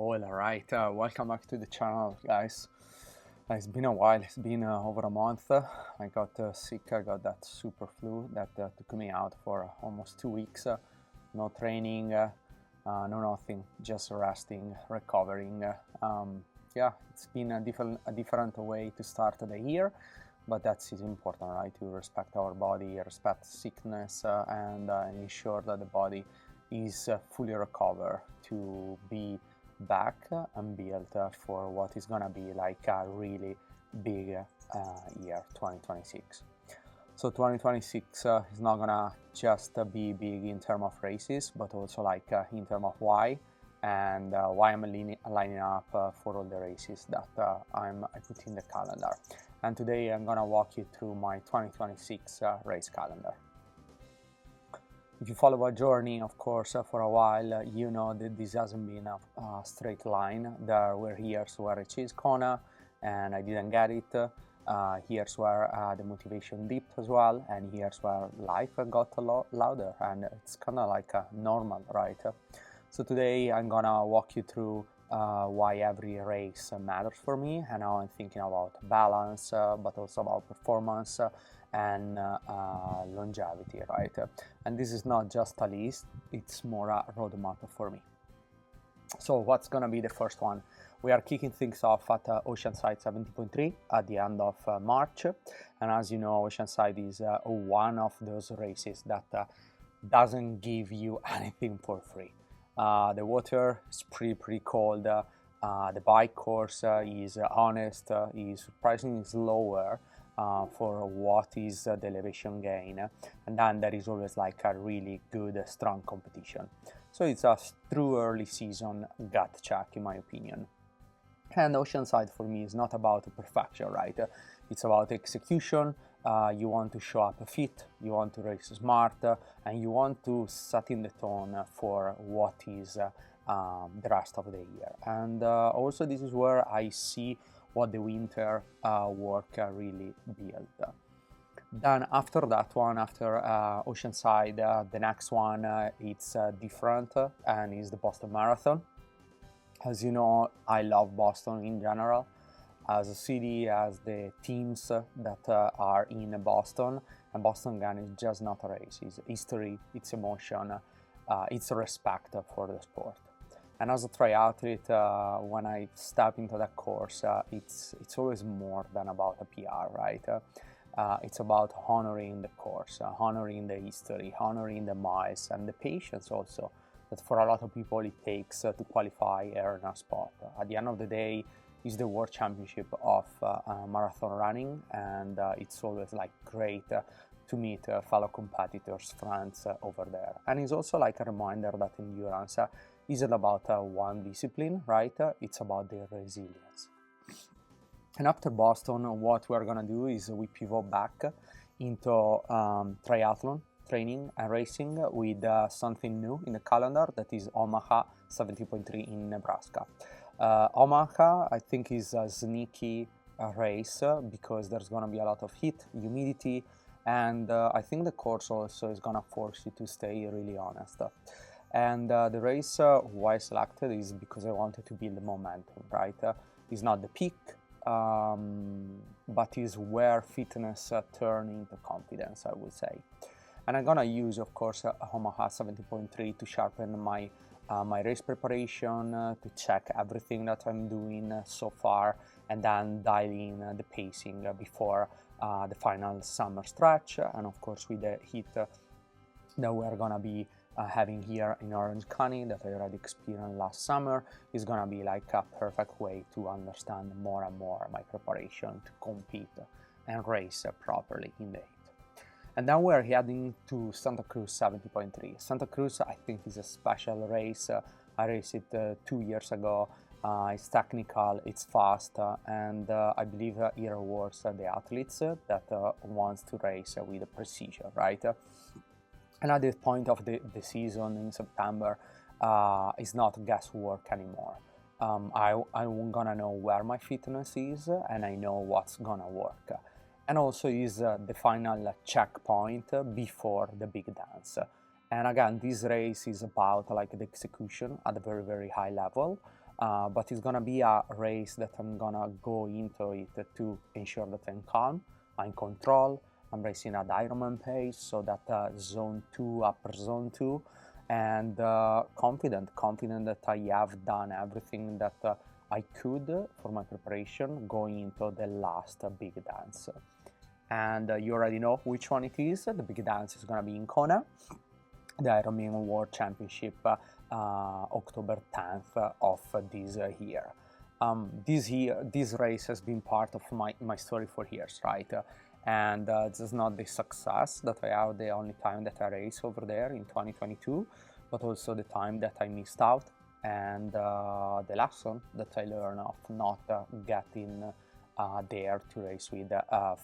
All right, welcome back to the channel, guys. It's been a while, it's been over a month. I got sick, I got that super flu that took me out for almost 2 weeks. No training, no nothing, just resting, recovering. Yeah, it's been a different way to start the year, but that's important, right? To respect our body, respect sickness, and ensure that the body is fully recovered to be back and built for what is gonna be like a really big year 2026. So 2026 is not gonna just be big in terms of races, but also like in terms of why and why I'm lining up for all the races that I put in the calendar. And today I'm gonna walk you through my 2026 race calendar. If you follow our journey, of course, for a while, you know that this hasn't been a straight line. There were years where I chased Kona and I didn't get it. Years where the motivation dipped as well, and years where life got a lot louder, and it's kind of like normal, right? So today I'm gonna walk you through why every race matters for me and how I'm thinking about balance, but also about performance and longevity, right? And this is not just a list, it's more a roadmap for me. So what's gonna be the first one? We are kicking things off at Oceanside 70.3 at the end of March, and as you know, Oceanside is one of those races that doesn't give you anything for free. The water is pretty cold, the bike course is honest, is surprisingly slower for what is the elevation gain, and then there is always like a really good strong competition. So it's a true early season gut check in my opinion. And Oceanside for me is not about perfection, right? It's about execution. You want to show up fit, you want to race smart, and you want to set in the tone for what is the rest of the year. And also this is where I see what the winter work really built. Then after that one, after Oceanside, the next one it's different and is the Boston Marathon. As you know, I love Boston in general, as a city, as the teams that are in Boston. And Boston again is just not a race, it's history, it's emotion, it's respect for the sport. And as a triathlete, when I step into that course, it's always more than about a PR, right? It's about honoring the course, honoring the history, honoring the miles, and the patience also that for a lot of people it takes to qualify, earn a spot. At the end of the day, it's the World Championship of marathon running, and it's always like great to meet fellow competitors, friends over there. And it's also like a reminder that endurance isn't about one discipline, right? It's about the resilience. And after Boston, what we're gonna do is we pivot back into triathlon training and racing with something new in the calendar, that is Omaha 70.3 in Nebraska. Omaha, I think, is a sneaky race because there's gonna be a lot of heat, humidity, and I think the course also is gonna force you to stay really honest. And the race why I selected is because I wanted to build the momentum, right? It's not the peak, but is where fitness turns into confidence, I would say. And I'm gonna use, of course, Omaha 70.3 to sharpen my my race preparation, to check everything that I'm doing so far, and then dial in the pacing before the final summer stretch, and of course with the heat that we're gonna be having here in Orange County that I already experienced last summer, is gonna be like a perfect way to understand more and more my preparation to compete and race properly in the heat. And then we're heading to Santa Cruz 70.3. Santa Cruz, I think, is a special race. I raced it 2 years ago. It's technical, it's fast, and I believe it rewards the athletes that wants to race with precision, right? And at this point of the season in September, it's not guesswork anymore. I'm gonna know where my fitness is, and I know what's gonna work. And also is the final checkpoint before the big dance. And again, this race is about like the execution at a very high level. but it's gonna be a race that I'm gonna go into it to ensure that I'm calm, I'm in control. I'm racing at Ironman pace, so that zone 2, upper zone 2, and confident that I have done everything that I could for my preparation going into the last big dance. And you already know which one it is. The big dance is gonna be in Kona, the Ironman World Championship, October 10th of this year. This race has been part of my story for years, right? And this is not the success that I have the only time that I race over there in 2022, but also the time that I missed out, and the lesson that I learned of not getting there to race with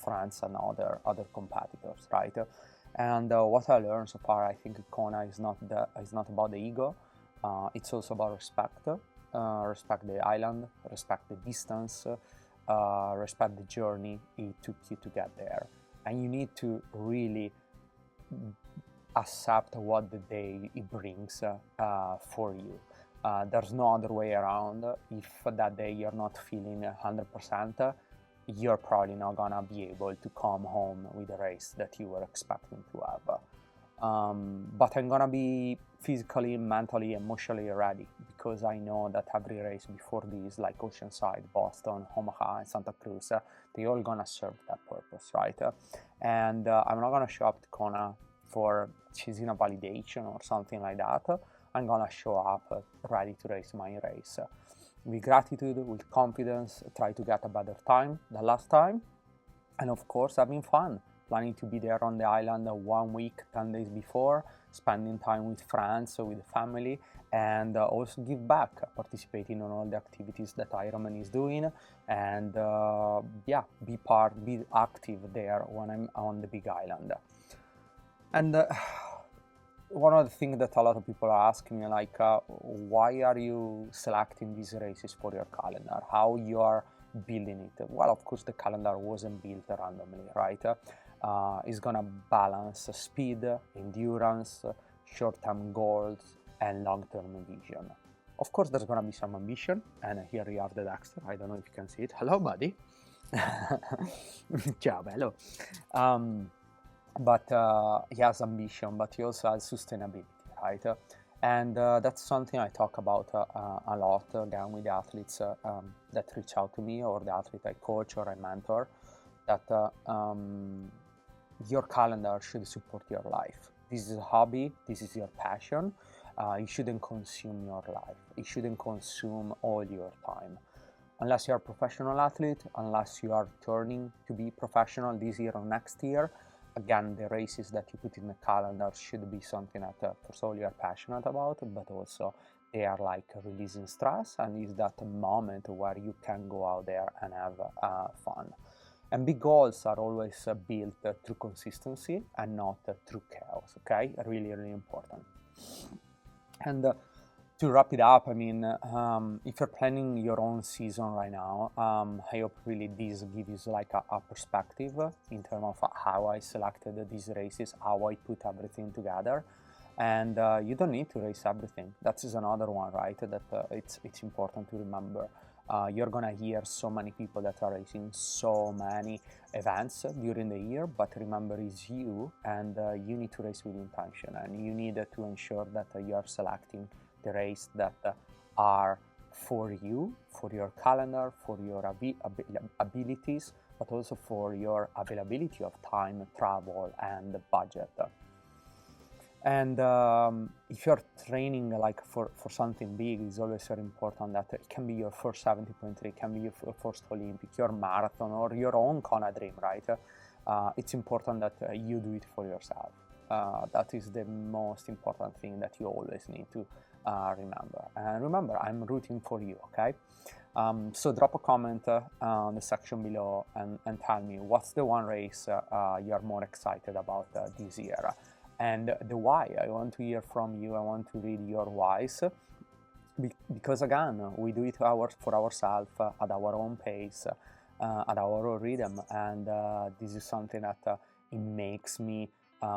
friends and other competitors, right? And what I learned so far, I think Kona is not about the ego. It's also about respect. Respect the island, respect the distance, respect the journey it took you to get there. And you need to really accept what the day it brings for you. There's no other way around. If that day you're not feeling 100%, you're probably not gonna be able to come home with a race that you were expecting to have. But I'm gonna be physically, mentally, emotionally ready, because I know that every race before this, like Oceanside, Boston, Omaha, and Santa Cruz, they all gonna serve that purpose, right? And I'm not gonna show up to Kona for chasing a validation or something like that. I'm gonna show up ready to race my race. With gratitude, with confidence, try to get a better time than last time, and of course having fun, planning to be there on the island 1 week, 10 days before, spending time with friends, with family, and also give back, participating on all the activities that Ironman is doing, and be active there when I'm on the big island. And one of the things that a lot of people are asking me, like, why are you selecting these races for your calendar? How you are building it? Well, of course, the calendar wasn't built randomly, right? It's gonna balance speed, endurance, short-term goals, and long-term vision. Of course, there's gonna be some ambition, and here you have the Dexter. I don't know if you can see it. Hello, buddy. Ciao, bello. But he has ambition, but he also has sustainability, right? And that's something I talk about a lot again with the athletes that reach out to me, or the athlete I coach or I mentor, that your calendar should support your life. This is a hobby, this is your passion. It shouldn't consume your life. It shouldn't consume all your time. Unless you're a professional athlete, unless you are turning to be professional this year or next year, again, the races that you put in the calendar should be something that, first of all, you are passionate about, but also they are like releasing stress, and is that a moment where you can go out there and have fun. And big goals are always built through consistency and not through chaos, okay? Really, really important. And to wrap it up, I mean, if you're planning your own season right now, I hope really this gives you like a perspective in terms of how I selected these races, how I put everything together. And you don't need to race everything. That is another one, right? That it's important to remember. You're gonna hear so many people that are racing so many events during the year, but remember, it's you, and you need to race with intention, and you need to ensure that you are selecting the race that are for you, for your calendar, for your abilities, but also for your availability of time, travel, and budget. And if you're training like for something big, it's always very important that it can be your first 70.3, it can be your first Olympic, your marathon, or your own Kona dream, right? It's important that you do it for yourself. That is the most important thing that you always need to remember. And remember, I'm rooting for you, okay? So drop a comment on the section below and tell me what's the one race you're more excited about this year. And the why. I want to hear from you. I want to read your whys, because again, we do it for ourselves at our own pace, at our own rhythm, and this is something that it makes me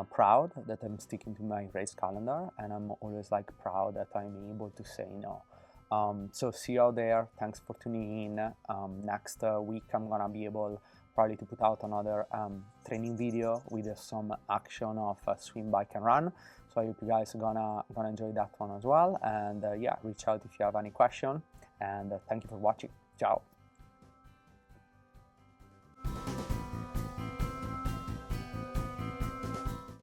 proud that I'm sticking to my race calendar, and I'm always like proud that I'm able to say no. So see you out there. Thanks for tuning in. Next week I'm gonna be able probably to put out another training video with some action of swim, bike and run. So I hope you guys are gonna enjoy that one as well. And yeah, reach out if you have any question. And thank you for watching. Ciao.